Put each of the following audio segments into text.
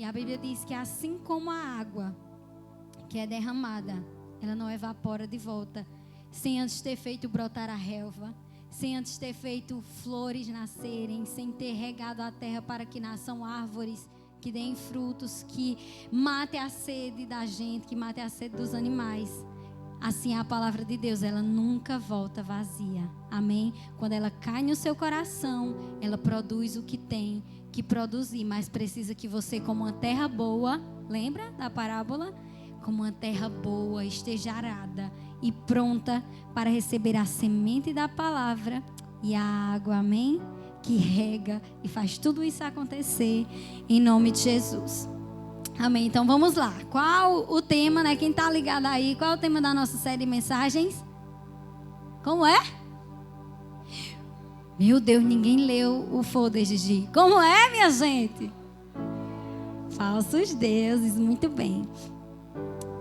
E a Bíblia diz que assim como a água que é derramada, ela não evapora de volta, sem antes ter feito brotar a relva, sem antes ter feito flores nascerem, sem ter regado a terra para que nasçam árvores que deem frutos, que mate a sede da gente, que mate a sede dos animais. Assim a palavra de Deus, ela nunca volta vazia. Amém? Quando ela cai no seu coração, ela produz o que tem que produzir, mas precisa que você, como uma terra boa, lembra da parábola? Como uma terra boa, esteja arada e pronta para receber a semente da palavra e a água, amém? Que rega e faz tudo isso acontecer em nome de Jesus. Amém, então vamos lá. Qual o tema, né? Quem está ligado aí, qual é o tema da nossa série de mensagens? Como é? Meu Deus, ninguém leu o folder, Gigi. Como é, minha gente? Falsos deuses, muito bem.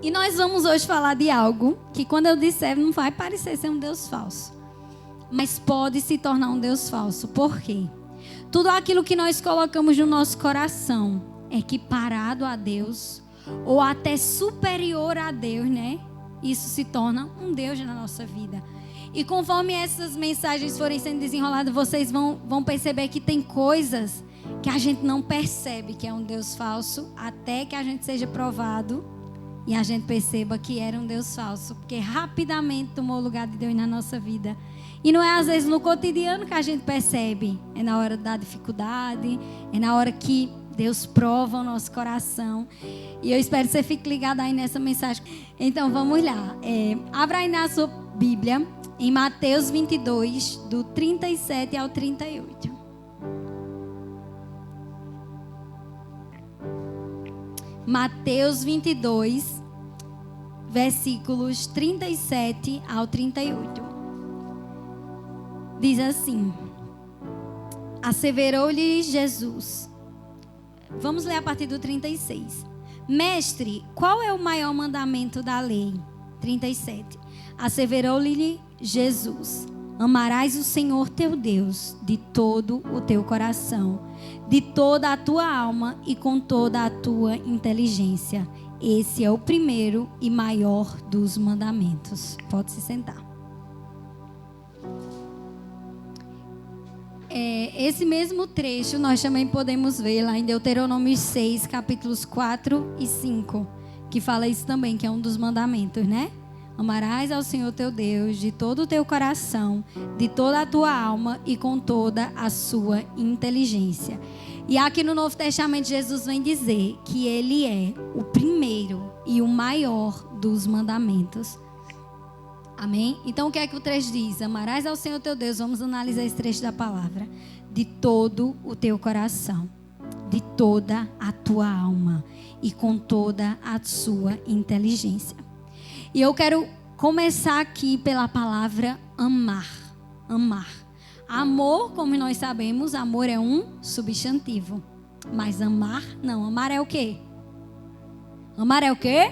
E nós vamos hoje falar de algo que quando eu disser não vai parecer ser um Deus falso. Mas pode se tornar um Deus falso. Por quê? Tudo aquilo que nós colocamos no nosso coração equiparado a Deus ou até superior a Deus, né? Isso se torna um Deus na nossa vida. E conforme essas mensagens forem sendo desenroladas, vocês vão perceber que tem coisas que a gente não percebe que é um Deus falso até que a gente seja provado e a gente perceba que era um Deus falso, porque rapidamente tomou o lugar de Deus na nossa vida. E não é às vezes no cotidiano que a gente percebe, é na hora da dificuldade, é na hora que Deus prova o nosso coração. E eu espero que você fique ligado aí nessa mensagem. Então vamos lá. Abra aí na sua Bíblia, em Mateus 22, do 37 ao 38. Mateus 22, versículos 37 ao 38. Diz assim: asseverou-lhe Jesus. Vamos ler a partir do 36. Mestre, qual é o maior mandamento da lei? 37. Asseverou-lhe Jesus: amarás o Senhor teu Deus de todo o teu coração, de toda a tua alma e com toda a tua inteligência. Esse é o primeiro e maior dos mandamentos. Pode se sentar. Esse mesmo trecho nós também podemos ver lá em Deuteronômio 6, capítulos 4 e 5, que fala isso também, que é um dos mandamentos, né? Amarás ao Senhor teu Deus de todo o teu coração, de toda a tua alma e com toda a sua inteligência. E aqui no Novo Testamento Jesus vem dizer que ele é o primeiro e o maior dos mandamentos. Amém? Então o que é que o trecho diz? Amarás ao Senhor teu Deus. Vamos analisar esse trecho da palavra. De todo o teu coração, de toda a tua alma e com toda a sua inteligência. E eu quero começar aqui pela palavra amar. Amar. Amor, como nós sabemos, amor é um substantivo. Mas amar, não. Amar é o quê? Amar é o quê?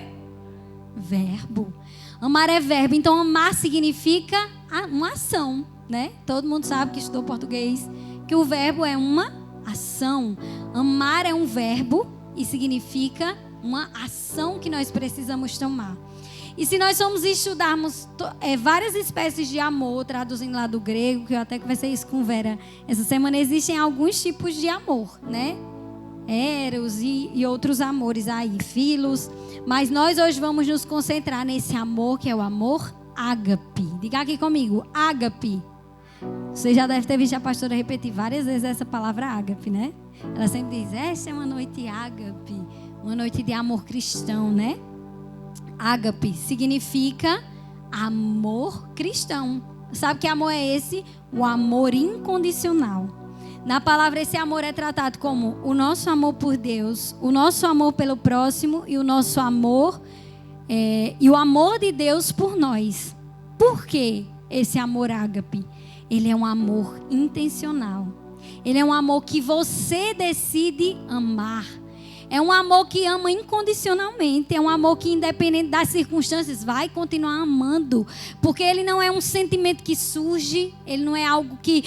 Verbo. Amar é verbo. Então, amar significa uma ação, né? Todo mundo sabe que estudou português, que o verbo é uma ação. Amar é um verbo e significa uma ação que nós precisamos tomar. E se nós formos estudarmos várias espécies de amor, traduzindo lá do grego, que eu até conversei isso com Vera essa semana, existem alguns tipos de amor, né? Eros e outros amores aí, filos. Mas nós hoje vamos nos concentrar nesse amor, que é o amor ágape. Diga aqui comigo, ágape. Você já deve ter visto a pastora repetir várias vezes essa palavra ágape, né? Ela sempre diz, essa é uma noite ágape, uma noite de amor cristão, né? Ágape significa amor cristão. Sabe que amor é esse? O amor incondicional. Na palavra, esse amor é tratado como o nosso amor por Deus, o nosso amor pelo próximo e o nosso amor e o amor de Deus por nós. Por que esse amor ágape? Ele é um amor intencional. Ele é um amor que você decide amar. É um amor que ama incondicionalmente. É um amor que, independente das circunstâncias, vai continuar amando. Porque ele não é um sentimento que surge. Ele não é algo que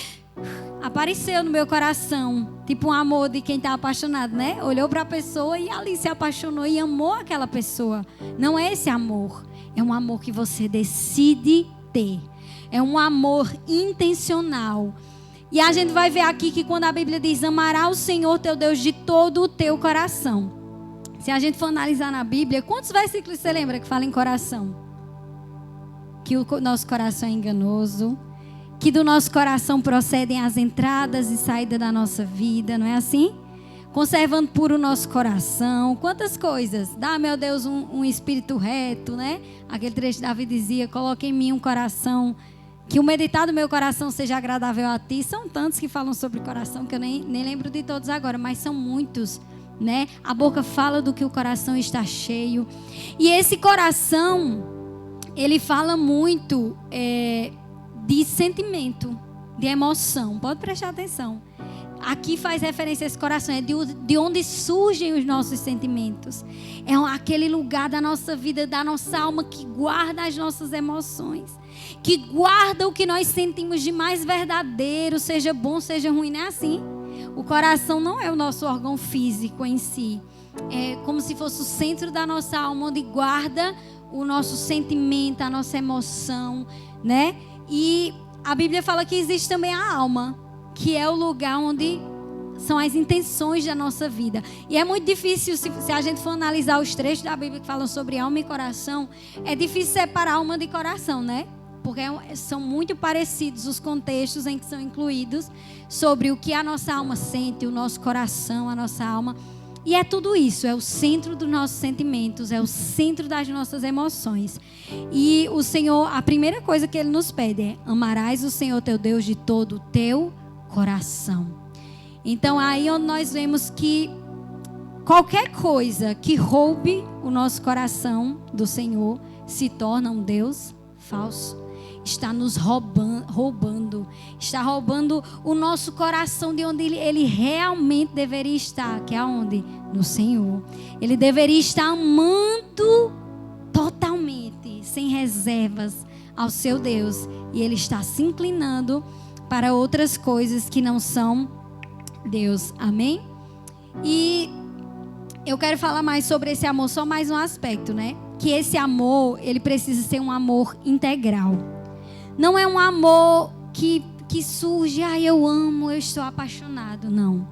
apareceu no meu coração, tipo um amor de quem está apaixonado, né? Olhou para a pessoa e ali se apaixonou e amou aquela pessoa. Não é esse amor, é um amor que você decide ter. É um amor intencional. E a gente vai ver aqui que quando a Bíblia diz: amará o Senhor teu Deus de todo o teu coração. Se a gente for analisar na Bíblia, quantos versículos você lembra que fala em coração? Que o nosso coração é enganoso, que do nosso coração procedem as entradas e saídas da nossa vida, não é assim? Conservando puro o nosso coração. Quantas coisas. Dá, meu Deus, um espírito reto, né? Aquele trecho de Davi dizia: coloque em mim um coração, que o meditar do meu coração seja agradável a ti. São tantos que falam sobre coração que eu nem lembro de todos agora, mas são muitos, né? A boca fala do que o coração está cheio. E esse coração, ele fala muito de sentimento, de emoção. Pode prestar atenção. Aqui faz referência a esse coração, é de onde surgem os nossos sentimentos. É aquele lugar da nossa vida, da nossa alma, que guarda as nossas emoções, que guarda o que nós sentimos de mais verdadeiro, seja bom, seja ruim, não é assim? O coração não é o nosso órgão físico em si. É como se fosse o centro da nossa alma, onde guarda o nosso sentimento, a nossa emoção, né? E a Bíblia fala que existe também a alma, que é o lugar onde são as intenções da nossa vida. E é muito difícil, se a gente for analisar os trechos da Bíblia que falam sobre alma e coração, é difícil separar alma de coração, né? Porque são muito parecidos os contextos em que são incluídos sobre o que a nossa alma sente, o nosso coração, a nossa alma. E é tudo isso, é o centro dos nossos sentimentos, é o centro das nossas emoções. E o Senhor, a primeira coisa que Ele nos pede é: amarás o Senhor teu Deus de todo o teu coração. Então aí onde nós vemos que qualquer coisa que roube o nosso coração do Senhor se torna um Deus falso. Está nos roubando, está roubando o nosso coração de onde ele realmente deveria estar, que é onde? No Senhor. Ele deveria estar amando totalmente, sem reservas, ao seu Deus, e ele está se inclinando para outras coisas que não são Deus. Amém? E eu quero falar mais sobre esse amor, só mais um aspecto, né? Que esse amor, ele precisa ser um amor integral. Não é um amor que surge: eu amo, eu estou apaixonado. Não.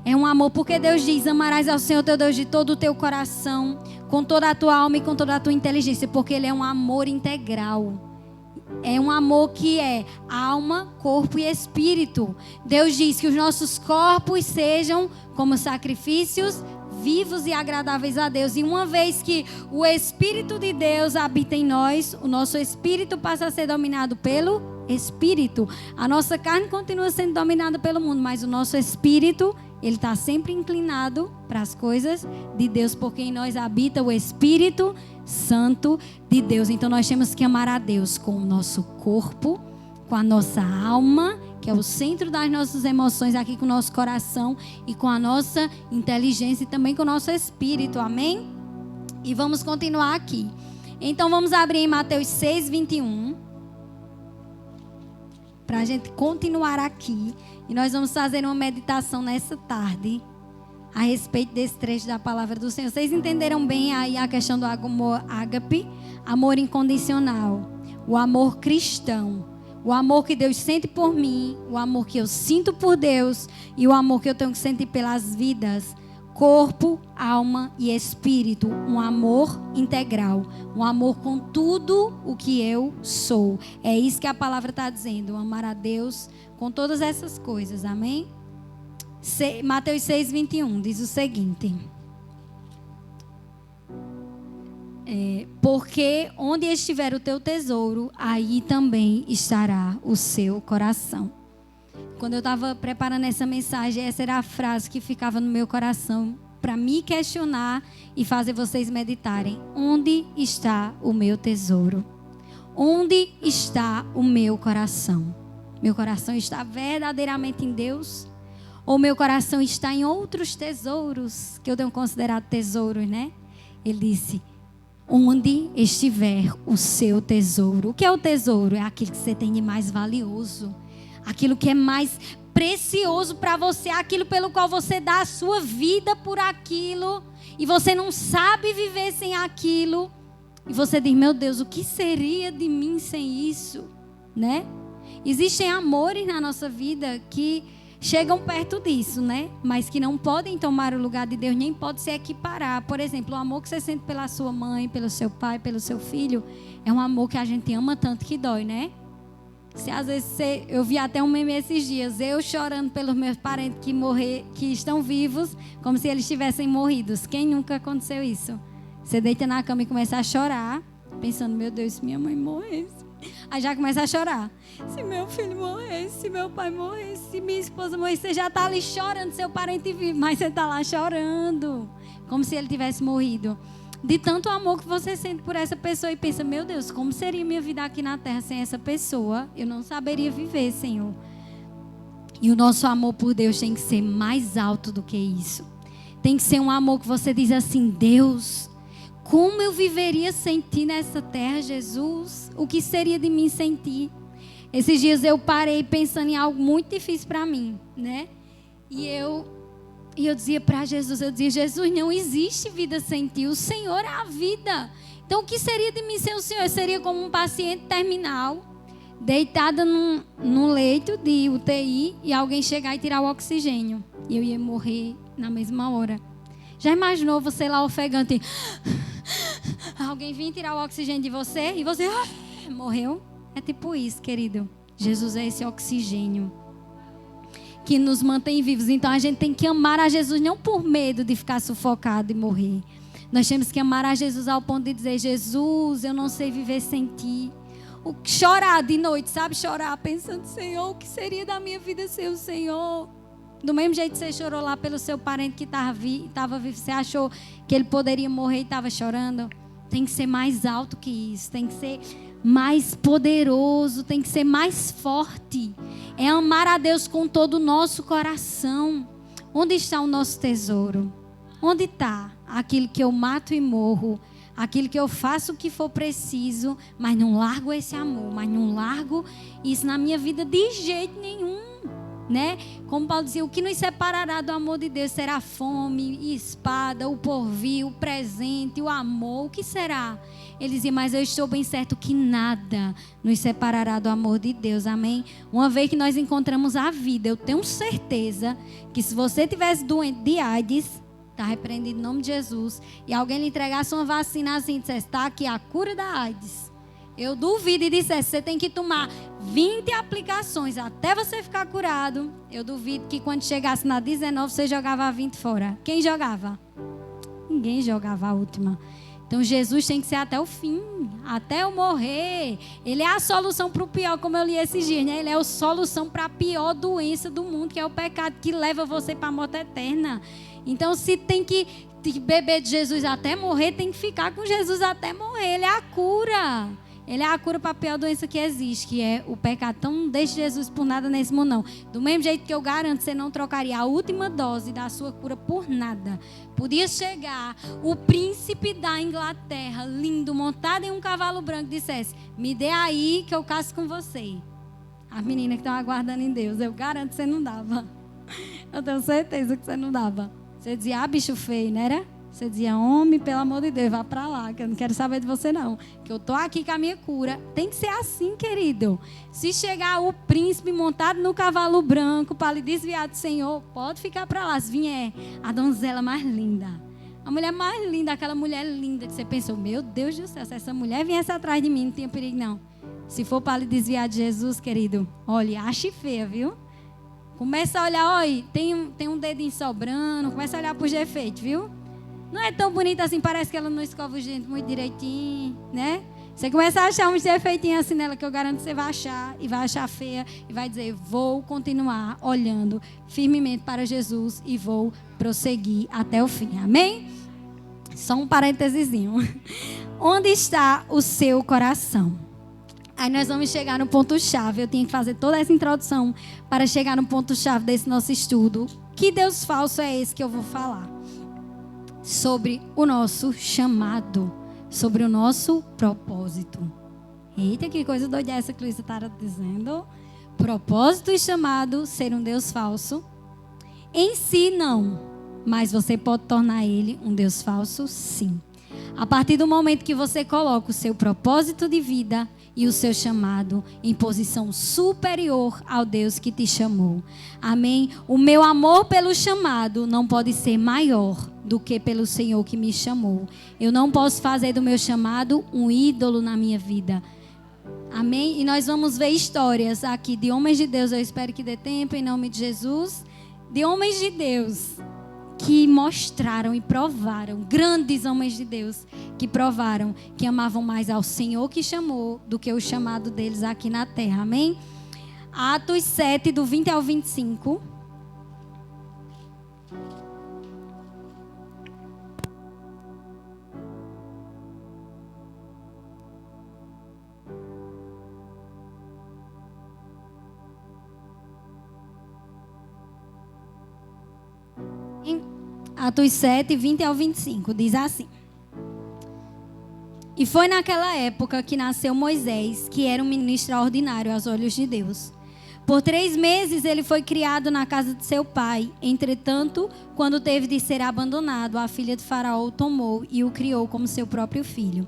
É um amor porque Deus diz: amarás ao Senhor teu Deus de todo o teu coração, com toda a tua alma e com toda a tua inteligência. Porque Ele é um amor integral. É um amor que é alma, corpo e espírito. Deus diz que os nossos corpos sejam como sacrifícios vivos e agradáveis a Deus. E uma vez que o Espírito de Deus habita em nós, o nosso espírito passa a ser dominado pelo Espírito. A nossa carne continua sendo dominada pelo mundo, mas o nosso espírito, ele está sempre inclinado para as coisas de Deus, porque em nós habita o Espírito Santo de Deus. Então nós temos que amar a Deus com o nosso corpo, com a nossa alma, que é o centro das nossas emoções, aqui com o nosso coração, e com a nossa inteligência e também com o nosso espírito. Amém? E vamos continuar aqui. Então vamos abrir em Mateus 6:21, para a gente continuar aqui. E nós vamos fazer uma meditação nessa tarde a respeito desse trecho da palavra do Senhor. Vocês entenderam bem aí a questão do amor ágape, amor incondicional, o amor cristão, o amor que Deus sente por mim, o amor que eu sinto por Deus e o amor que eu tenho que sentir pelas vidas, corpo, alma e espírito. Um amor integral, um amor com tudo o que eu sou. É isso que a palavra está dizendo: amar a Deus com todas essas coisas. Amém? Mateus 6:21 diz o seguinte: porque onde estiver o teu tesouro, aí também estará o seu coração. Quando eu estava preparando essa mensagem, essa era a frase que ficava no meu coração para me questionar e fazer vocês meditarem. Onde está o meu tesouro? Onde está o meu coração? Meu coração está verdadeiramente em Deus? Ou meu coração está em outros tesouros, que eu tenho considerado tesouros, né? Ele disse: onde estiver o seu tesouro. O que é o tesouro? É aquilo que você tem de mais valioso. aquilo que é mais precioso para você, aquilo pelo qual você dá a sua vida por aquilo, e você não sabe viver sem aquilo, e você diz, meu Deus, o que seria de mim sem isso, né? Existem amores na nossa vida que chegam perto disso, né? Mas que não podem tomar o lugar de Deus, nem pode se equiparar. Por exemplo, o amor que você sente pela sua mãe, pelo seu pai, pelo seu filho, é um amor que a gente ama tanto que dói, né? Se às vezes eu vi até um meme esses dias, eu chorando pelos meus parentes que estão vivos, como se eles tivessem morrido. Quem nunca aconteceu isso? Você deita na cama e começa a chorar, pensando, meu Deus, se minha mãe morresse. Aí já começa a chorar. Se meu filho morresse, se meu pai morresse, se minha esposa morresse, você já está ali chorando, seu parente vive, mas você está lá chorando, como se ele tivesse morrido. De tanto amor que você sente por essa pessoa e pensa, meu Deus, como seria minha vida aqui na terra sem essa pessoa? Eu não saberia viver, Senhor. E o nosso amor por Deus tem que ser mais alto do que isso. Tem que ser um amor que você diz assim, Deus, como eu viveria sem ti nessa terra, Jesus? O que seria de mim sem ti? Esses dias eu parei pensando em algo muito difícil para mim, né? E eu dizia para Jesus, Jesus, não existe vida sem ti, o Senhor é a vida. Então o que seria de mim sem o Senhor? Eu seria como um paciente terminal, deitada num leito de UTI e alguém chegar e tirar o oxigênio. E eu ia morrer na mesma hora. Já imaginou você lá ofegante? Alguém vinha tirar o oxigênio de você e você morreu? É tipo isso, querido. Jesus é esse oxigênio que nos mantém vivos. Então a gente tem que amar a Jesus não por medo de ficar sufocado e morrer. Nós temos que amar a Jesus ao ponto de dizer, Jesus, eu não sei viver sem ti. Chorar de noite, sabe? Chorar pensando, Senhor, o que seria da minha vida sem o Senhor? Do mesmo jeito que você chorou lá pelo seu parente que estava vivo, você achou que ele poderia morrer e estava chorando? Tem que ser mais alto que isso, tem que ser mais poderoso, tem que ser mais forte. É amar a Deus com todo o nosso coração. Onde está o nosso tesouro? Onde está aquilo que eu mato e morro? Aquilo que eu faço o que for preciso, mas não largo esse amor, mas não largo isso na minha vida de jeito nenhum. Né? Como Paulo dizia, o que nos separará do amor de Deus será a fome e espada, o porvir, o presente, o amor, o que será? Ele dizia, mas eu estou bem certo que nada nos separará do amor de Deus, amém? Uma vez que nós encontramos a vida, eu tenho certeza que se você tivesse doente de AIDS, está repreendido em nome de Jesus, e alguém lhe entregasse uma vacina assim, e dissesse, está aqui a cura da AIDS, eu duvido e dissesse, você tem que tomar 20 aplicações até você ficar curado. Eu duvido que quando chegasse na 19, você jogava a 20 fora. Quem jogava? Ninguém jogava a última. Então Jesus tem que ser até o fim, até eu morrer. Ele é a solução para o pior, como eu li esses dias, né? Ele é a solução para a pior doença do mundo, que é o pecado que leva você para a morte eterna. Então se tem que beber de Jesus até morrer, tem que ficar com Jesus até morrer. Ele é a cura. Ele é a cura para a pior doença que existe, que é o pecado. Então não deixe Jesus por nada nesse mundo, não. Do mesmo jeito que eu garanto, você não trocaria a última dose da sua cura por nada. Podia chegar o príncipe da Inglaterra, lindo, montado em um cavalo branco, dissesse, me dê aí que eu caso com você. As meninas que estão aguardando em Deus, eu garanto que você não dava. Eu tenho certeza que você não dava. Você dizia, bicho feio, não era? Você dizia, homem, pelo amor de Deus, vá pra lá, que eu não quero saber de você não. Que eu tô aqui com a minha cura. Tem que ser assim, querido. Se chegar o príncipe montado no cavalo branco para lhe desviar do Senhor, pode ficar pra lá. Se vier a donzela mais linda. A mulher mais linda, aquela mulher linda que você pensou, meu Deus do céu, se essa mulher viesse atrás de mim, não tinha perigo não. Se for para lhe desviar de Jesus, querido, olha, ache feia, viu? Começa a olhar, olha, tem um dedinho sobrando, começa a olhar pros defeitos, viu? Não é tão bonita assim, parece que ela não escova os dentes muito direitinho, né? Você começa a achar uns defeitinhos assim nela que eu garanto que você vai achar, e vai achar feia, e vai dizer, vou continuar olhando firmemente para Jesus e vou prosseguir até o fim, amém? Só um parêntesezinho. Onde está o seu coração? Aí nós vamos chegar no ponto-chave. Eu tinha que fazer toda essa introdução para chegar no ponto-chave desse nosso estudo. Que Deus falso é esse que eu vou falar? Sobre o nosso chamado, sobre o nosso propósito. Eita, que coisa doida essa que Luísa estava dizendo. propósito e chamado ser um Deus falso? Em si, não. Mas você pode tornar ele um Deus falso, sim. A partir do momento que você coloca o seu propósito de vida e o seu chamado em posição superior ao Deus que te chamou. Amém? O meu amor pelo chamado não pode ser maior do que pelo Senhor que me chamou. Eu não posso fazer do meu chamado um ídolo na minha vida. Amém? E nós vamos ver histórias aqui de homens de Deus. Eu espero que dê tempo, em nome de Jesus. De homens de Deus que mostraram e provaram, grandes homens de Deus que provaram que amavam mais ao Senhor que chamou do que o chamado deles aqui na terra. Amém? Atos 7, do 20 ao 25. Atos 7, 20 ao 25, diz assim: E foi naquela época que nasceu Moisés, que era um menino extraordinário aos olhos de Deus. Por 3 meses ele foi criado na casa de seu pai. Entretanto, quando teve de ser abandonado, a filha de Faraó o tomou e o criou como seu próprio filho.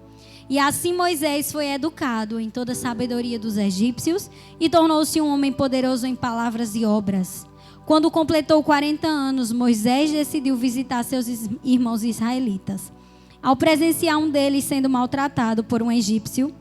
E assim Moisés foi educado em toda a sabedoria dos egípcios e tornou-se um homem poderoso em palavras e obras. Quando completou 40 anos, Moisés decidiu visitar seus irmãos israelitas. Ao presenciar um deles sendo maltratado por um egípcio,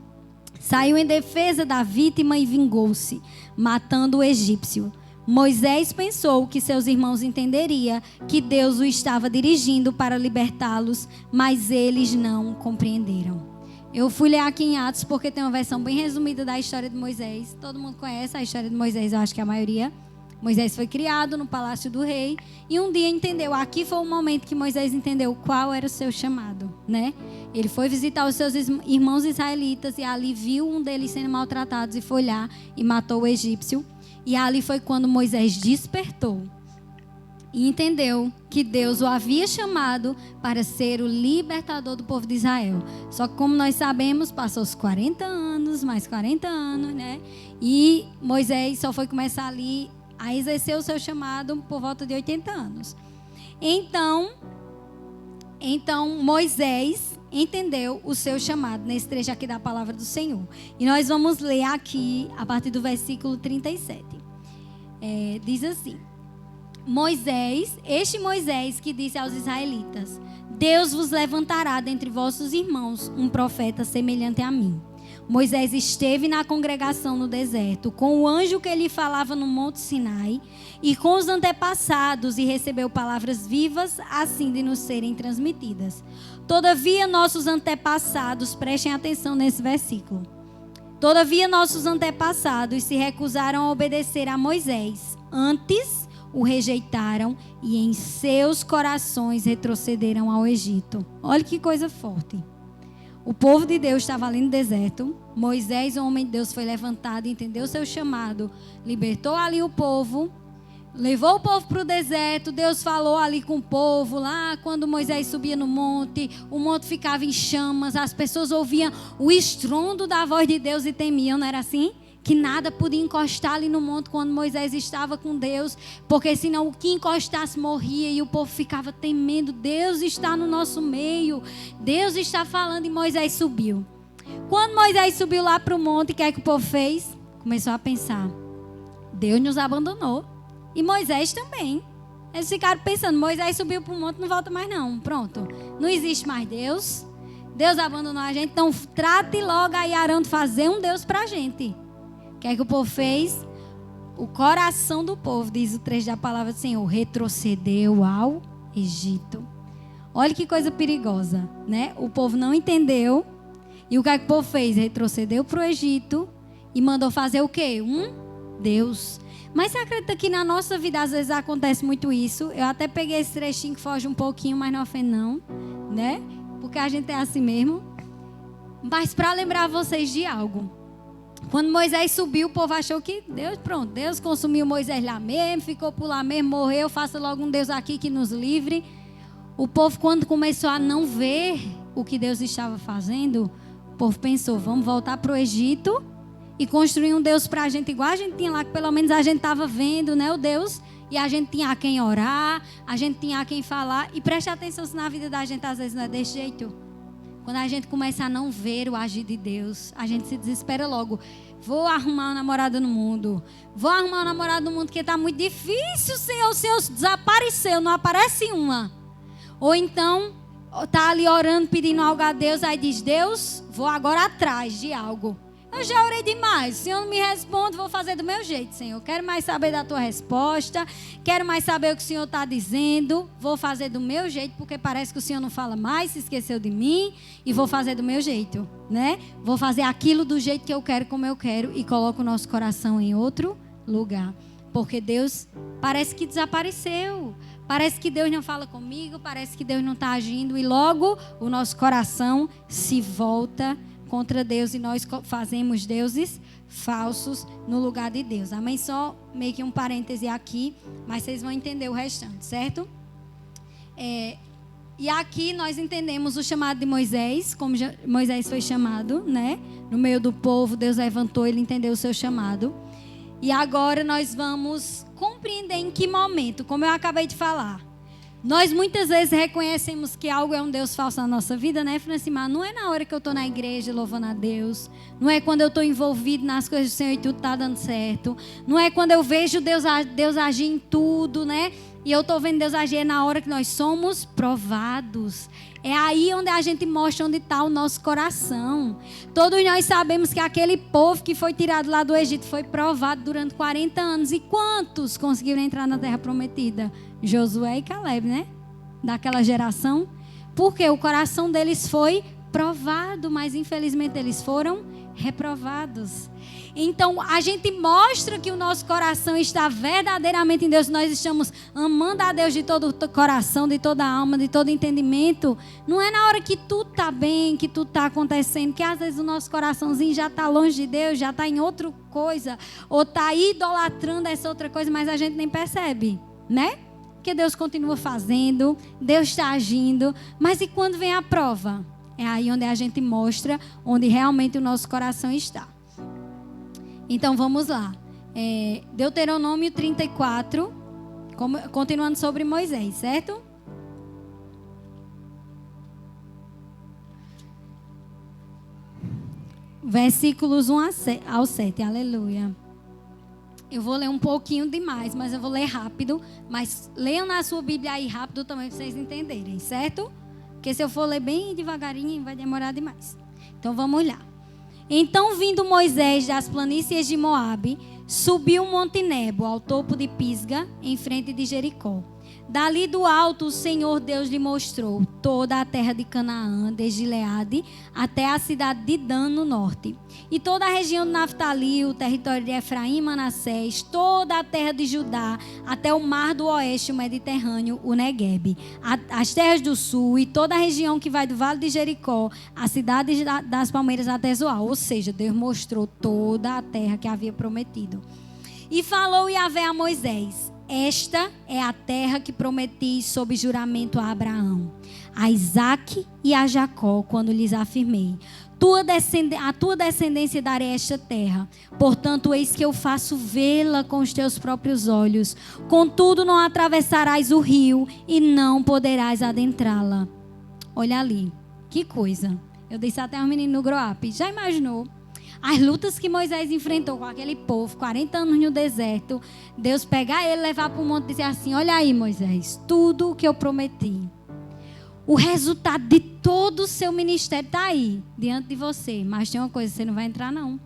saiu em defesa da vítima e vingou-se, matando o egípcio. Moisés pensou que seus irmãos entenderiam que Deus o estava dirigindo para libertá-los, mas eles não compreenderam. Eu fui ler aqui em Atos porque tem uma versão bem resumida da história de Moisés. Todo mundo conhece a história de Moisés, eu acho que a maioria. Moisés foi criado no palácio do rei e um dia entendeu, aqui foi o momento que Moisés entendeu qual era o seu chamado, né? Ele foi visitar os seus irmãos israelitas e ali viu um deles sendo maltratados e foi lá e matou o egípcio. E ali foi quando Moisés despertou e entendeu que Deus o havia chamado para ser o libertador do povo de Israel. Só que como nós sabemos, passou os 40 anos, mais 40 anos, né? E Moisés só foi começar ali a exercer o seu chamado por volta de 80 anos. Então Moisés entendeu o seu chamado nesse trecho aqui da palavra do Senhor. E nós vamos ler aqui a partir do versículo 37. Diz assim: este Moisés que disse aos israelitas: Deus vos levantará dentre vossos irmãos um profeta semelhante a mim. Moisés esteve na congregação no deserto, com o anjo que lhe falava no Monte Sinai, e com os antepassados, e recebeu palavras vivas, assim de nos serem transmitidas. Todavia, nossos antepassados, prestem atenção nesse versículo. Todavia, nossos antepassados se recusaram a obedecer a Moisés. Antes, o rejeitaram e em seus corações retrocederam ao Egito. Olha que coisa forte. O povo de Deus estava ali no deserto. Moisés, o homem de Deus, foi levantado, entendeu o seu chamado, libertou ali o povo, levou o povo para o deserto. Deus falou ali com o povo. Lá quando Moisés subia no monte, o monte ficava em chamas, as pessoas ouviam o estrondo da voz de Deus e temiam, não era assim? Que nada podia encostar ali no monte quando Moisés estava com Deus, porque senão o que encostasse morria e o povo ficava temendo. Deus está no nosso meio, Deus está falando, e Moisés subiu. Quando Moisés subiu lá para o monte, o que é que o povo fez? Começou a pensar: Deus nos abandonou e Moisés também. Eles ficaram pensando: Moisés subiu para o monte, não volta mais não, pronto, não existe mais Deus, Deus abandonou a gente, então trate logo aí Arão de fazer um Deus para a gente. O que é que o povo fez? O coração do povo, diz o trecho da palavra do Senhor, retrocedeu ao Egito. Olha que coisa perigosa, né? O povo não entendeu. E o que é que o povo fez? Retrocedeu para o Egito e mandou fazer o quê? Um Deus. Mas você acredita que na nossa vida às vezes acontece muito isso? Eu até peguei esse trechinho que foge um pouquinho, mas não ofende não, né? Porque a gente é assim mesmo. Mas para lembrar vocês de algo. Quando Moisés subiu, o povo achou que Deus consumiu Moisés lá mesmo, ficou por lá mesmo, morreu, faça logo um Deus aqui que nos livre. O povo, quando começou a não ver o que Deus estava fazendo, o povo pensou: vamos voltar para o Egito e construir um Deus para a gente, igual a gente tinha lá, que pelo menos a gente estava vendo, né, o Deus, e a gente tinha a quem orar, a gente tinha a quem falar. E preste atenção se na vida da gente às vezes não é desse jeito. Quando a gente começa a não ver o agir de Deus, a gente se desespera logo. Vou arrumar uma namorada no mundo. Vou arrumar um namorado no mundo porque está muito difícil, Senhor. O Senhor desapareceu, não aparece uma. Ou então, está ali orando, pedindo algo a Deus, aí diz, Deus, vou agora atrás de algo. Eu já orei demais. O Senhor não me responde, vou fazer do meu jeito, Senhor. Quero mais saber da tua resposta. Quero mais saber o que o Senhor está dizendo. Vou fazer do meu jeito, porque parece que o Senhor não fala mais, se esqueceu de mim. E vou fazer do meu jeito, né? Vou fazer aquilo do jeito que eu quero, como eu quero. E coloco o nosso coração em outro lugar. Porque Deus parece que desapareceu. Parece que Deus não fala comigo. Parece que Deus não está agindo. E logo o nosso coração se volta contra Deus e nós fazemos deuses falsos no lugar de Deus. Amém? Só meio que um parêntese aqui, mas vocês vão entender o restante, certo? E aqui nós entendemos o chamado de Moisés, como Moisés foi chamado, né? No meio do povo, Deus levantou, ele entendeu o seu chamado. E agora nós vamos compreender em que momento, como eu acabei de falar. Nós muitas vezes reconhecemos que algo é um Deus falso na nossa vida, né, Francimar? Não é na hora que eu estou na igreja louvando a Deus. Não é quando eu estou envolvido nas coisas do Senhor e tudo está dando certo. Não é quando eu vejo Deus agir em tudo, né? E eu estou vendo Deus agir, é na hora que nós somos provados. É aí onde a gente mostra onde está o nosso coração. Todos nós sabemos que aquele povo que foi tirado lá do Egito foi provado durante 40 anos. E quantos conseguiram entrar na terra prometida? Josué e Caleb, né? Daquela geração. Porque o coração deles foi provado, mas infelizmente eles foram reprovados. Então a gente mostra que o nosso coração está verdadeiramente em Deus. Nós estamos amando a Deus de todo o coração, de toda a alma, de todo entendimento. Não é na hora que tudo está bem, que tudo está acontecendo, que às vezes o nosso coraçãozinho já está longe de Deus, já está em outra coisa, ou está idolatrando essa outra coisa, mas a gente nem percebe, né? Porque Deus continua fazendo, Deus está agindo. Mas e quando vem a prova? É aí onde a gente mostra onde realmente o nosso coração está. Então vamos lá. Deuteronômio 34, continuando sobre Moisés, certo? Versículos 1 ao 7, aleluia. Eu vou ler um pouquinho demais, mas eu vou ler rápido. Mas leiam na sua Bíblia aí rápido também para vocês entenderem, certo? Porque se eu for ler bem devagarinho, vai demorar demais. Então vamos lá. Então, vindo Moisés das planícies de Moabe, subiu o Monte Nebo, ao topo de Pisga, em frente de Jericó. Dali do alto, o Senhor Deus lhe mostrou toda a terra de Canaã, desde Gileade até a cidade de Dan, no norte. E toda a região de Naftali, o território de Efraim e Manassés, toda a terra de Judá, até o mar do oeste, o Mediterrâneo, o Neguebe. As terras do sul e toda a região que vai do vale de Jericó, a cidade das palmeiras até Zoar. Ou seja, Deus mostrou toda a terra que havia prometido. E falou Yahvé a Moisés: esta é a terra que prometi sob juramento a Abraão, a Isaque e a Jacó, quando lhes afirmei: a tua descendência darei esta terra. Portanto, eis que eu faço vê-la com os teus próprios olhos. Contudo, não atravessarás o rio e não poderás adentrá-la. Olha ali, que coisa. Eu disse até aos meninos no Grow Up. Já imaginou? As lutas que Moisés enfrentou com aquele povo, 40 anos no deserto, Deus pegar ele, levar para o monte e dizer assim: olha aí, Moisés, tudo o que eu prometi. O resultado de todo o seu ministério está aí, diante de você. Mas tem uma coisa, você não vai entrar não.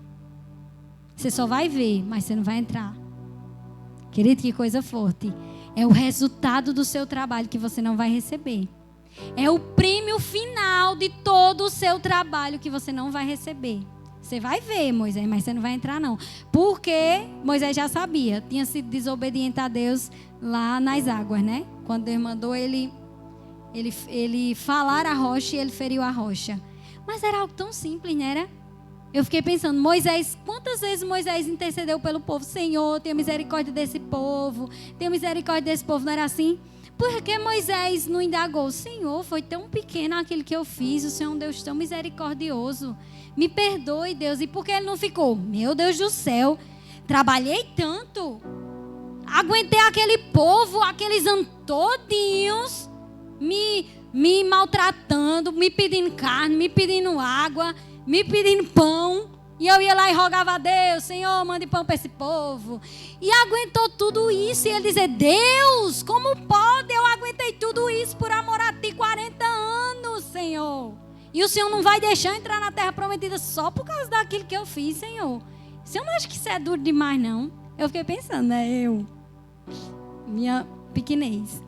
Você só vai ver, mas você não vai entrar. Querido, que coisa forte. É o resultado do seu trabalho que você não vai receber. É o prêmio final de todo o seu trabalho que você não vai receber. Você vai ver, Moisés, mas você não vai entrar não. Porque Moisés já sabia, tinha sido desobediente a Deus lá nas águas, né? Quando Deus mandou ele falar a rocha e ele feriu a rocha. Mas era algo tão simples, não era? Eu fiquei pensando, Moisés, quantas vezes Moisés intercedeu pelo povo? Senhor, tenha misericórdia desse povo, tenha misericórdia desse povo, não era assim? Porque Moisés não indagou: Senhor, foi tão pequeno aquilo que eu fiz, o Senhor é um Deus tão misericordioso. Me perdoe, Deus. E por que ele não ficou? Meu Deus do céu, trabalhei tanto, aguentei aquele povo, aqueles anos todinhos, me maltratando, me pedindo carne, me pedindo água, me pedindo pão. E eu ia lá e rogava a Deus: Senhor, mande pão para esse povo. E aguentou tudo isso. E ele dizia: Deus, como pode? Eu aguentei tudo isso por amor a ti 40 anos, Senhor. E o Senhor não vai deixar eu entrar na terra prometida só por causa daquilo que eu fiz, Senhor. O Senhor não acha que isso é duro demais, não? Eu fiquei pensando, né? Minha pequenez.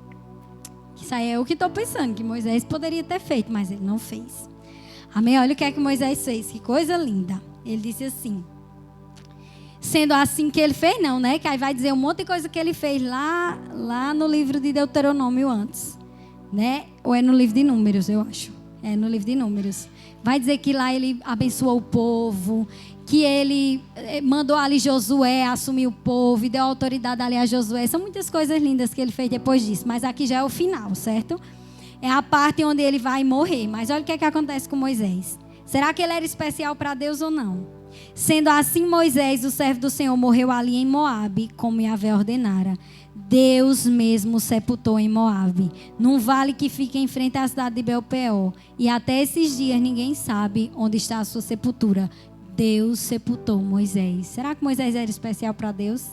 Isso aí é o que estou pensando, que Moisés poderia ter feito, mas ele não fez. Amém? Olha o que é que Moisés fez, que coisa linda. Ele disse assim: sendo assim que ele fez, não, né? Que aí vai dizer um monte de coisa que ele fez lá no livro de Deuteronômio antes, né? Ou é no livro de Números, eu acho. É no livro de Números. Vai dizer que lá ele abençoou o povo, que ele mandou ali Josué assumir o povo e deu autoridade ali a Josué. São muitas coisas lindas que ele fez depois disso, mas aqui já é o final, certo? É a parte onde ele vai morrer. Mas olha o que é que acontece com Moisés. Será que ele era especial para Deus ou não? Sendo assim, Moisés, o servo do Senhor, morreu ali em Moabe, como Yahvé ordenara. Deus mesmo o sepultou em Moabe, num vale que fica em frente à cidade de Belpeor. E até esses dias ninguém sabe onde está a sua sepultura. Deus sepultou Moisés. Será que Moisés era especial para Deus?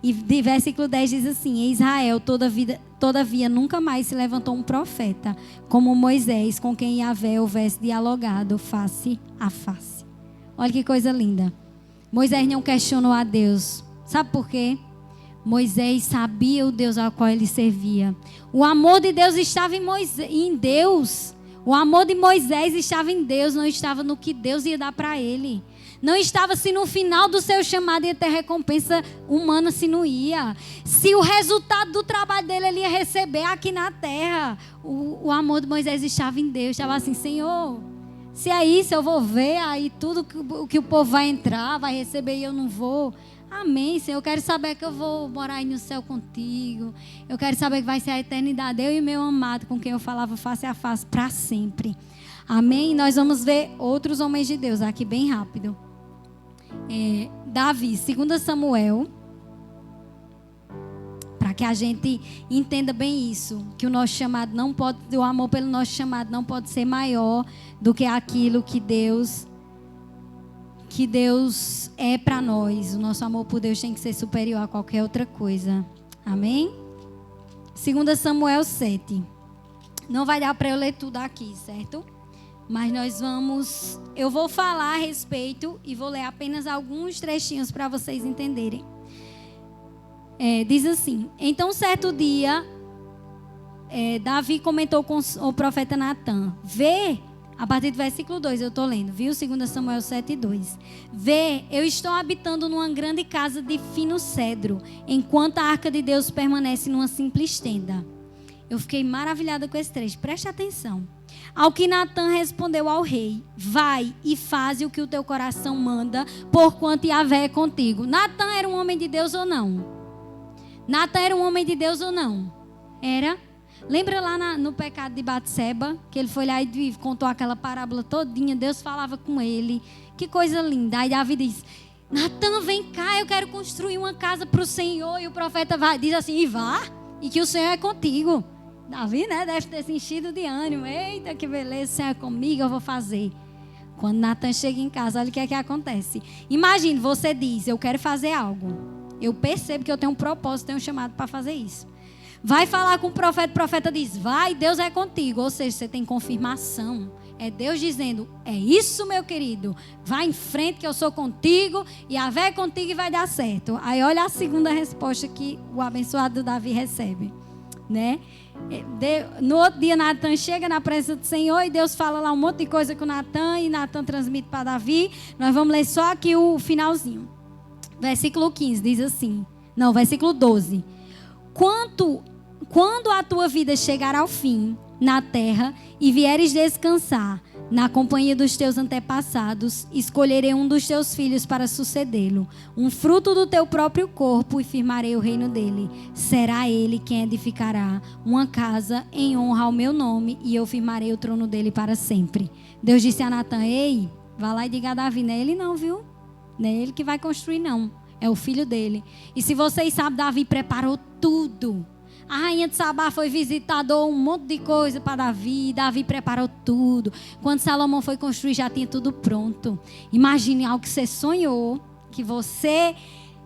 E de versículo 10 diz assim: em Israel, todavia, nunca mais se levantou um profeta, como Moisés, com quem Yahvé houvesse dialogado face a face. Olha que coisa linda. Moisés não questionou a Deus. Sabe por quê? Moisés sabia o Deus ao qual ele servia. O amor de Deus estava em Deus. O amor de Moisés estava em Deus, não estava no que Deus ia dar para ele. Não estava se no final do seu chamado ia ter recompensa humana, se não ia. Se o resultado do trabalho dele ele ia receber aqui na terra. O amor de Moisés estava em Deus. Estava assim: Senhor, se é isso, eu vou ver aí tudo que o povo vai entrar, vai receber e eu não vou. Amém, Senhor. Eu quero saber que eu vou morar aí no céu contigo. Eu quero saber que vai ser a eternidade. Eu e meu amado, com quem eu falava face a face para sempre. Amém? Nós vamos ver outros homens de Deus aqui bem rápido. Davi, 2 Samuel, para que a gente entenda bem isso, que o nosso chamado não pode, o amor pelo nosso chamado não pode ser maior do que aquilo que Deus é para nós. O nosso amor por Deus tem que ser superior a qualquer outra coisa. Amém? 2 Samuel 7. Não vai dar para eu ler tudo aqui, certo? Mas eu vou falar a respeito e vou ler apenas alguns trechinhos para vocês entenderem. Diz assim: então certo dia, Davi comentou com o profeta Natan: vê, a partir do versículo 2 eu estou lendo, viu? 2 Samuel 7, 2. Vê, eu estou habitando numa grande casa de fino cedro, enquanto a arca de Deus permanece numa simples tenda. Eu fiquei maravilhada com esse trecho, preste atenção. Ao que Natan respondeu ao rei: vai e faze o que o teu coração manda, porquanto Yahvé é contigo. Natan era um homem de Deus ou não? Natan era um homem de Deus ou não? Era? Lembra lá no pecado de Batseba, que ele foi lá e contou aquela parábola todinha, Deus falava com ele, que coisa linda. Aí Davi diz: Natan, vem cá, eu quero construir uma casa para o Senhor. E o profeta diz assim: e vá, e que o Senhor é contigo. Davi, né, deve ter se enchido de ânimo. Eita, que beleza, o Senhor é comigo, eu vou fazer. Quando Natan chega em casa, olha o que é que acontece. Imagine, você diz: eu quero fazer algo. Eu percebo que eu tenho um propósito, tenho um chamado para fazer isso. Vai falar com o profeta diz: vai, Deus é contigo. Ou seja, você tem confirmação. É Deus dizendo: é isso, meu querido. Vai em frente que eu sou contigo. E a vé é contigo e vai dar certo. Aí olha a segunda resposta que o abençoado Davi recebe, né? No outro dia Natan chega na presença do Senhor e Deus fala lá um monte de coisa com Natan e Natan transmite para Davi. Nós vamos ler só aqui o finalzinho. Versículo 15 diz assim. Não, versículo 12. Quando a tua vida chegar ao fim, na terra e vieres descansar na companhia dos teus antepassados, escolherei um dos teus filhos para sucedê-lo, um fruto do teu próprio corpo, e firmarei o reino dele. Será ele quem edificará uma casa em honra ao meu nome, e eu firmarei o trono dele para sempre. Deus disse a Natã: ei, vá lá e diga a Davi, não é ele não, viu? Não é ele que vai construir não, é o filho dele. E se vocês sabem, Davi preparou tudo. A rainha de Sabá foi visitar, deu um monte de coisa para Davi. Davi preparou tudo. Quando Salomão foi construir, já tinha tudo pronto. Imagine algo que você sonhou, que você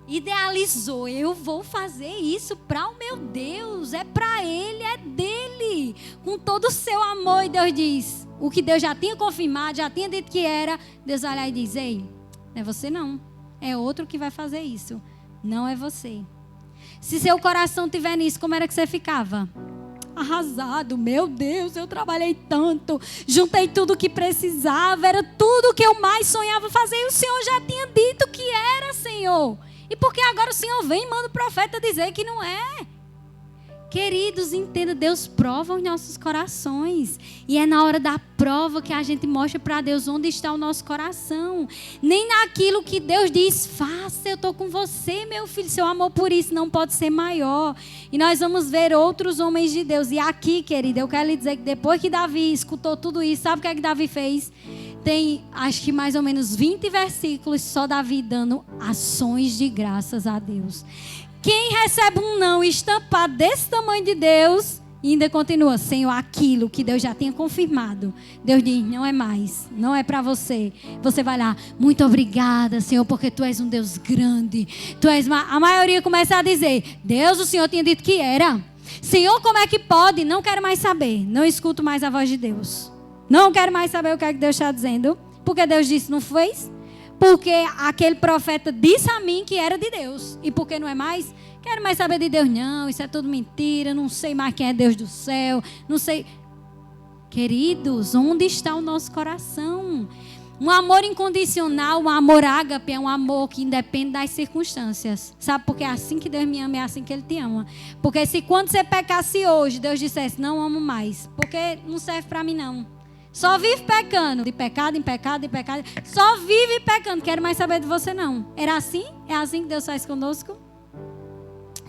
idealizou. Eu vou fazer isso para o meu Deus. É para Ele, é dele. Com todo o seu amor. E Deus diz, o que Deus já tinha confirmado, já tinha dito que era. Deus vai lá e diz, ei, não é você não. É outro que vai fazer isso. Não é você. Se seu coração tiver nisso, como era que você ficava? Arrasado. Meu Deus, eu trabalhei tanto. Juntei tudo o que precisava. Era tudo o que eu mais sonhava fazer. E o Senhor já tinha dito que era, Senhor. E por que agora o Senhor vem e manda o profeta dizer que não é? Queridos, entenda, Deus prova os nossos corações. E é na hora da prova que a gente mostra para Deus onde está o nosso coração. Nem naquilo que Deus diz, faça, eu estou com você, meu filho. Seu amor por isso não pode ser maior. E nós vamos ver outros homens de Deus. E aqui, querida, eu quero lhe dizer que depois que Davi escutou tudo isso, sabe o que é que Davi fez? Tem, acho que mais ou menos 20 versículos, só Davi dando ações de graças a Deus. Quem recebe um não estampado desse tamanho de Deus, e ainda continua, Senhor, aquilo que Deus já tinha confirmado. Deus diz, não é mais, não é para você. Você vai lá, muito obrigada, Senhor, porque Tu és um Deus grande. Tu és a maioria começa a dizer, Deus, o Senhor tinha dito que era. Senhor, como é que pode? Não quero mais saber, não escuto mais a voz de Deus. Não quero mais saber o que é que Deus está dizendo. Porque Deus disse, não fez? Porque aquele profeta disse a mim que era de Deus. E por que não é mais? Quero mais saber de Deus. Não, isso é tudo mentira. Não sei mais quem é Deus do céu. Não sei. Queridos, onde está o nosso coração? Um amor incondicional, um amor ágape, é um amor que independe das circunstâncias. Sabe? Porque é assim que Deus me ama, é assim que Ele te ama. Porque se quando você pecasse hoje, Deus dissesse, não amo mais. Porque não serve para mim não. Só vive pecando, de pecado em pecado, em pecado. Só vive pecando, quero mais saber de você não. Era assim? É assim que Deus faz conosco?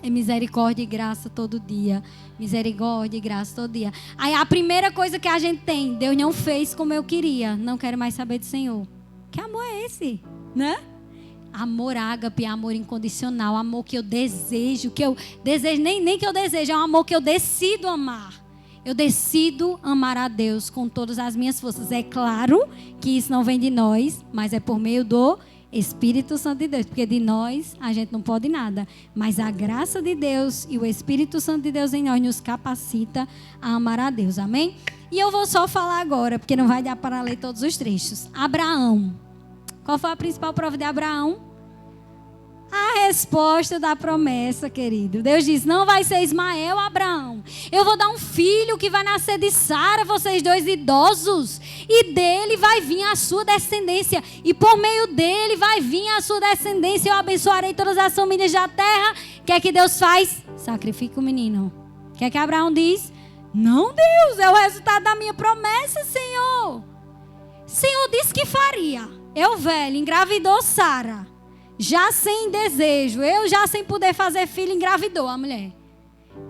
É misericórdia e graça todo dia. Misericórdia e graça todo dia. Aí a primeira coisa que a gente tem, Deus não fez como eu queria. Não quero mais saber do Senhor. Que amor é esse? Né? Amor ágape, amor incondicional. Amor que eu desejo. Nem que eu desejo, é um amor que eu decido amar. Eu decido amar a Deus com todas as minhas forças. É claro que isso não vem de nós, mas é por meio do Espírito Santo de Deus. Porque de nós a gente não pode nada. Mas a graça de Deus e o Espírito Santo de Deus em nós nos capacita a amar a Deus. Amém? E eu vou só falar agora, porque não vai dar para ler todos os trechos. Abraão. Qual foi a principal prova de Abraão? A resposta da promessa, querido. Deus diz, não vai ser Ismael, Abraão. Eu vou dar um filho que vai nascer de Sara, vocês dois idosos. E dele vai vir a sua descendência. E por meio dele vai vir a sua descendência. Eu abençoarei todas as famílias da terra. O que é que Deus faz? Sacrifica o menino. O que é que Abraão diz? Não, Deus, é o resultado da minha promessa, Senhor. Senhor disse que faria. Eu, velho, engravidou Sara. Já sem desejo, eu já sem poder fazer filho, engravidou a mulher.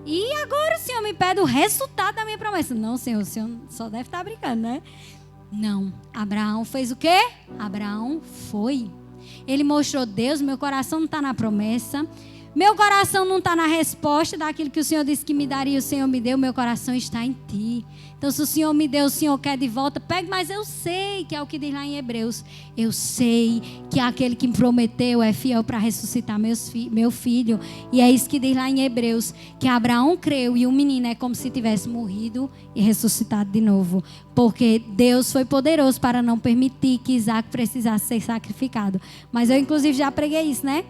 E agora o Senhor me pede o resultado da minha promessa. Não, Senhor, o Senhor só deve estar brincando, né? Não, Abraão fez o quê? Abraão foi. Ele mostrou, Deus, meu coração não está na promessa. Meu coração não está na resposta daquilo que o Senhor disse que me daria, o Senhor me deu, meu coração está em Ti. Então, se o Senhor me deu, o Senhor quer de volta, pegue, mas eu sei, que é o que diz lá em Hebreus. Eu sei que aquele que me prometeu é fiel para ressuscitar meu filho. E é isso que diz lá em Hebreus, que Abraão creu e o menino é como se tivesse morrido e ressuscitado de novo. Porque Deus foi poderoso para não permitir que Isaac precisasse ser sacrificado. Mas eu, inclusive, já preguei isso, né?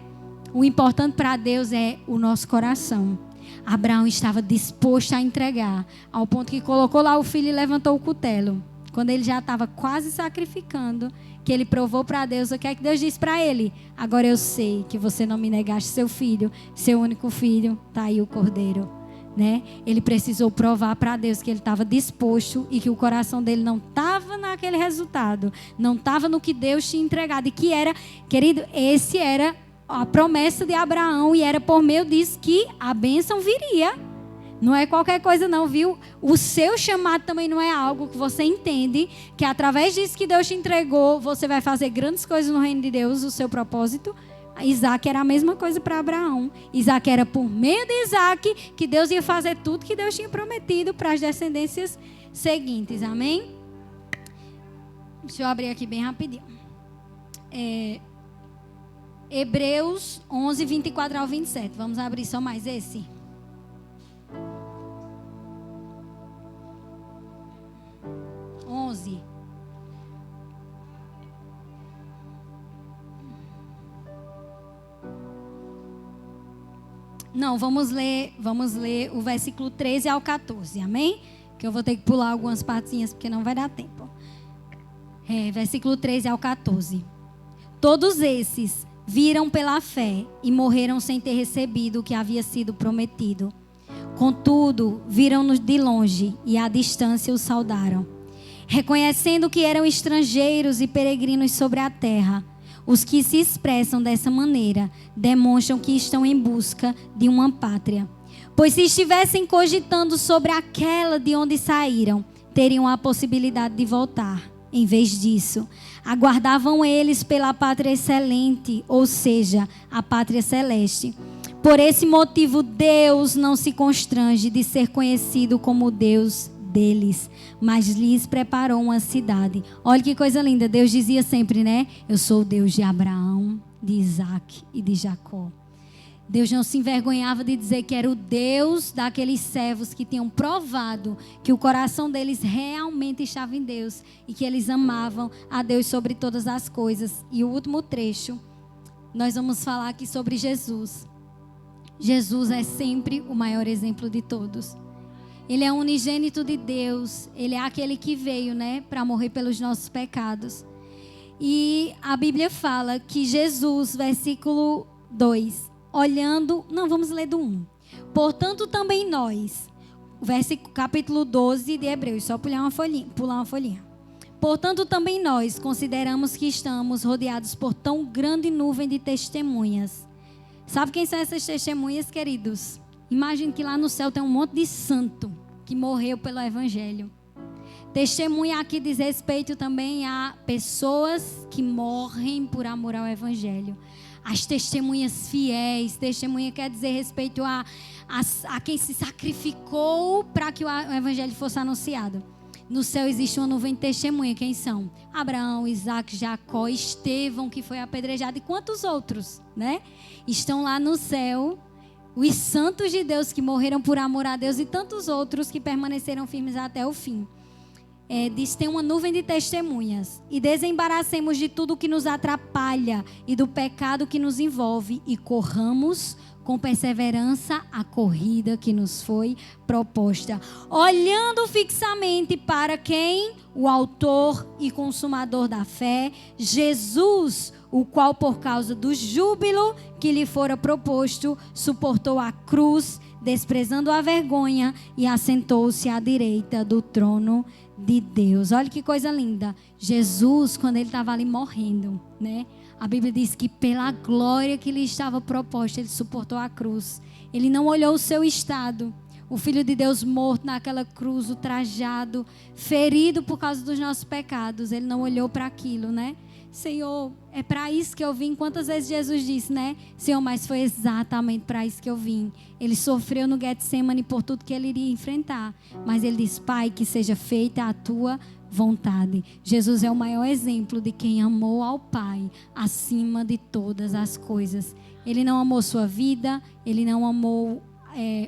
O importante para Deus é o nosso coração. Abraão estava disposto a entregar, ao ponto que colocou lá o filho e levantou o cutelo. Quando ele já estava quase sacrificando, que ele provou para Deus, o que é que Deus disse para ele? Agora eu sei que você não me negaste seu filho, seu único filho, está aí o cordeiro. né? Ele precisou provar para Deus que ele estava disposto e que o coração dele não estava naquele resultado, não estava no que Deus tinha entregado, e que era, querido, esse era a promessa de Abraão, e era por meio disso que a bênção viria. Não é qualquer coisa não, viu? O seu chamado também não é algo que você entende, que através disso que Deus te entregou, você vai fazer grandes coisas no reino de Deus, o seu propósito. Isaac era a mesma coisa para Abraão. Isaac era por meio de Isaac que Deus ia fazer tudo que Deus tinha prometido para as descendências seguintes. Amém? Deixa eu abrir aqui bem rapidinho. Hebreus 11, 24 ao 27. Vamos abrir só mais esse. Não, vamos ler o versículo 13 ao 14, amém? Que eu vou ter que pular algumas partinhas porque não vai dar tempo. Versículo 13 ao 14. Todos esses viram pela fé e morreram sem ter recebido o que havia sido prometido. Contudo, viram-nos de longe e à distância os saudaram, reconhecendo que eram estrangeiros e peregrinos sobre a terra. Os que se expressam dessa maneira demonstram que estão em busca de uma pátria. Pois se estivessem cogitando sobre aquela de onde saíram, teriam a possibilidade de voltar. Em vez disso, aguardavam eles pela pátria excelente, ou seja, a pátria celeste. Por esse motivo, Deus não se constrange de ser conhecido como Deus deles, mas lhes preparou uma cidade. Olha que coisa linda. Deus dizia sempre, né? Eu sou o Deus de Abraão, de Isaac e de Jacó. Deus não se envergonhava de dizer que era o Deus daqueles servos que tinham provado que o coração deles realmente estava em Deus e que eles amavam a Deus sobre todas as coisas. E o último trecho, nós vamos falar aqui sobre Jesus. Jesus é sempre o maior exemplo de todos. Ele é o unigênito de Deus. Ele é aquele que veio, né, para morrer pelos nossos pecados. E a Bíblia fala que Jesus, versículo 2, olhando... Não, vamos ler do 1. Portanto, também nós... capítulo 12 de Hebreus. Só pular uma folhinha. Portanto, também nós consideramos que estamos rodeados por tão grande nuvem de testemunhas. Sabe quem são essas testemunhas, queridos? Imagine que lá no céu tem um monte de santo que morreu pelo Evangelho. Testemunha aqui diz respeito também a pessoas que morrem por amor ao Evangelho. As testemunhas fiéis. Testemunha quer dizer respeito a quem se sacrificou para que o Evangelho fosse anunciado. No céu existe uma nuvem de testemunha. Quem são? Abraão, Isaac, Jacó, Estevão, que foi apedrejado, e quantos outros, né? Estão lá no céu. Os santos de Deus que morreram por amor a Deus e tantos outros que permaneceram firmes até o fim. Diz, tem uma nuvem de testemunhas. E desembaracemos de tudo que nos atrapalha e do pecado que nos envolve e corramos com perseverança a corrida que nos foi proposta. Olhando fixamente para quem? O autor e consumador da fé, Jesus, o qual por causa do júbilo que lhe fora proposto, suportou a cruz, desprezando a vergonha, e assentou-se à direita do trono de Deus. Olha que coisa linda. Jesus, quando ele estava ali morrendo, né? A Bíblia diz que pela glória que lhe estava proposta, ele suportou a cruz. Ele não olhou o seu estado. O Filho de Deus morto naquela cruz, ultrajado, ferido por causa dos nossos pecados. Ele não olhou para aquilo, né? Senhor, é para isso que eu vim. Quantas vezes Jesus disse, né? Senhor, mas foi exatamente para isso que eu vim. Ele sofreu no Getsemane por tudo que ele iria enfrentar. Mas ele disse, Pai, que seja feita a tua vontade. Jesus é o maior exemplo de quem amou ao Pai acima de todas as coisas. Ele não amou sua vida, ele não amou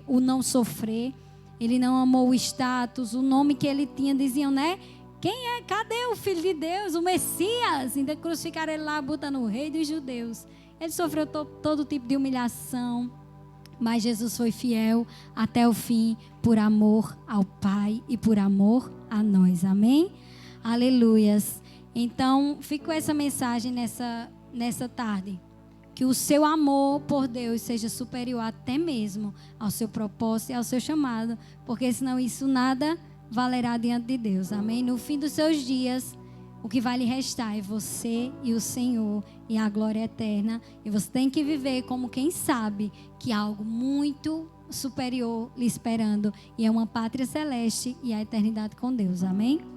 o não sofrer, ele não amou o status, o nome que ele tinha, diziam, né? Quem é? Cadê o Filho de Deus, o Messias? Ainda crucificaram ele lá, botando o rei dos judeus. Ele sofreu todo tipo de humilhação, mas Jesus foi fiel até o fim, por amor ao Pai e por amor a nós. Amém? Aleluias. Então, fico com essa mensagem nessa tarde. que o seu amor por Deus seja superior até mesmo ao seu propósito e ao seu chamado, porque senão isso nada valerá diante de Deus. Amém? No fim dos seus dias, o que vai lhe restar é você e o Senhor e a glória eterna. E você tem que viver como quem sabe que há algo muito superior lhe esperando. E é uma pátria celeste e a eternidade com Deus. Amém?